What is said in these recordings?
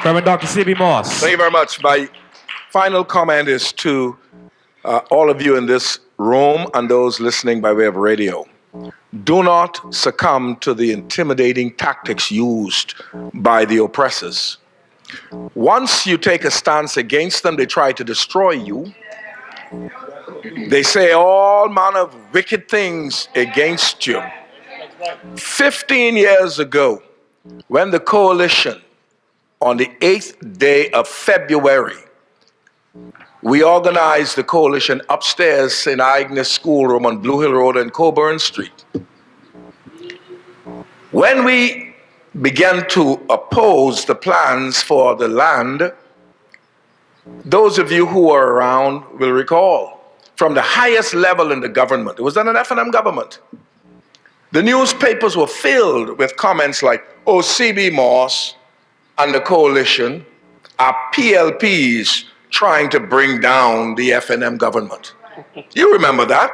Reverend Dr. C.B. Moss. Thank you very much. My final comment is to all of you in this room and those listening by way of radio. Do not succumb to the intimidating tactics used by the oppressors. Once you take a stance against them, they try to destroy you. They say all manner of wicked things against you. 15 years ago, when the coalition, on the 8th day of February, we organized the coalition upstairs in Agnes Schoolroom on Blue Hill Road and Coburn Street. When we began to oppose the plans for the land, those of you who were around will recall, from the highest level in the government, it was an F&M government, the newspapers were filled with comments like, oh, C.B. Moss and the coalition are PLPs trying to bring down the F&M government. You remember that?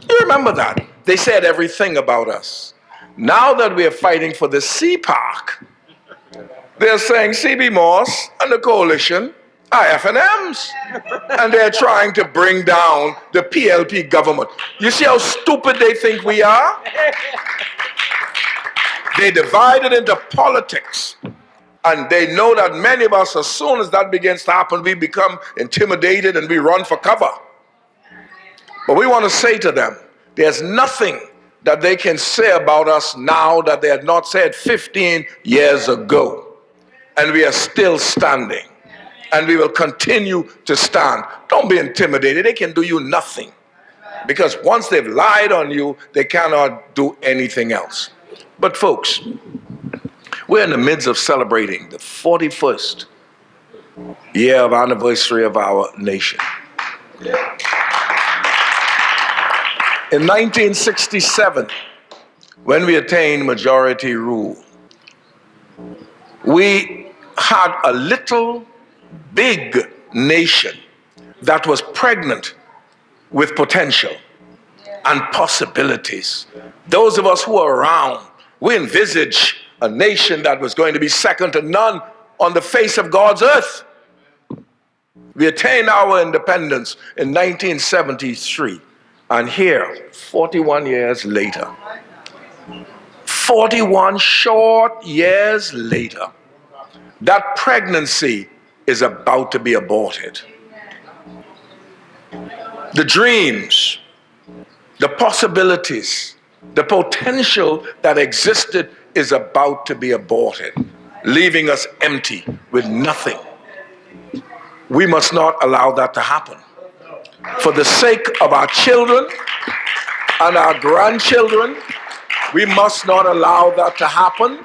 You remember that? They said everything about us. Now that we are fighting for the Sea Park, they're saying C.B. Moss and the coalition are F&Ms. And they're trying to bring down the PLP government. You see how stupid they think we are? They divide it into politics. And they know that many of us, as soon as that begins to happen, we become intimidated and we run for cover. But we want to say to them, there's nothing that they can say about us now that they had not said 15 years ago. And we are still standing. And we will continue to stand. Don't be intimidated. They can do you nothing. Because once they've lied on you, they cannot do anything else. But folks, we're in the midst of celebrating the 41st year of anniversary of our nation. In 1967, when we attained majority rule, we had a little big nation that was pregnant with potential and possibilities. Those of us who are around, we envisage a nation that was going to be second to none on the face of God's earth. We attained our independence in 1973. And here, 41 years later, 41 short years later, that pregnancy is about to be aborted. The dreams, the possibilities, the potential that existed is about to be aborted, leaving us empty with nothing. We must not allow that to happen. For the sake of our children and our grandchildren, we must not allow that to happen.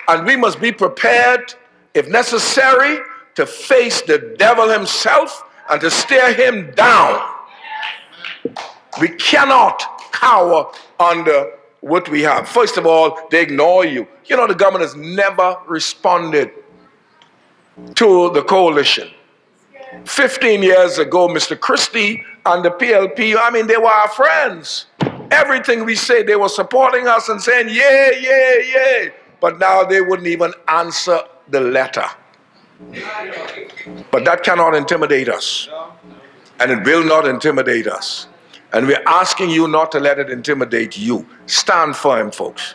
And we must be prepared, if necessary, to face the devil himself and to stare him down. We cannot cower under what we have. First of all, they ignore you. You know, the government has never responded to the coalition. 15 years ago, Mr. Christie and the PLP, I mean, they were our friends. Everything we say, they were supporting us and saying, yeah, yeah, yeah. But now they wouldn't even answer the letter. But that cannot intimidate us. And it will not intimidate us. And we're asking you not to let it intimidate you. Stand for him, folks.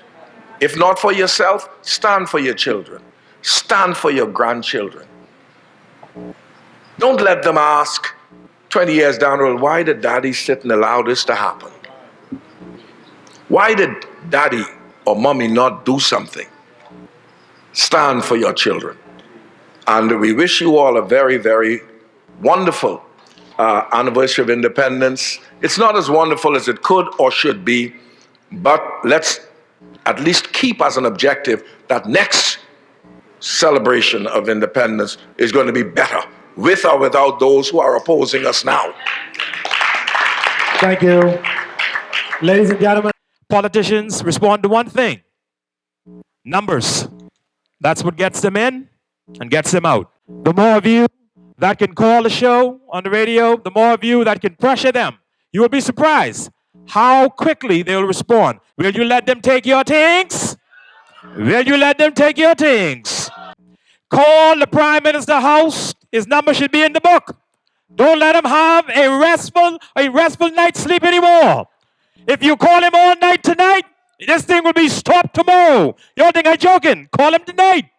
If not for yourself, stand for your children. Stand for your grandchildren. Don't let them ask 20 years down the road, why did daddy sit and allow this to happen? Why did daddy or mommy not do something? Stand for your children. And we wish you all a very, very wonderful anniversary of independence. It's not as wonderful as it could or should be, but let's at least keep as an objective that next celebration of independence is going to be better, with or without those who are opposing us now. Thank you. Ladies and gentlemen, politicians respond to one thing: numbers. That's what gets them in and gets them out. The more of you that can call the show on the radio, the more of you that can pressure them, you will be surprised how quickly they will respond. Will you let them take your things? Will you let them take your things? Call the Prime Minister house. His number should be in the book. Don't let him have a restful night's sleep anymore. If you call him all night tonight, this thing will be stopped tomorrow. You don't think I'm joking? Call him tonight.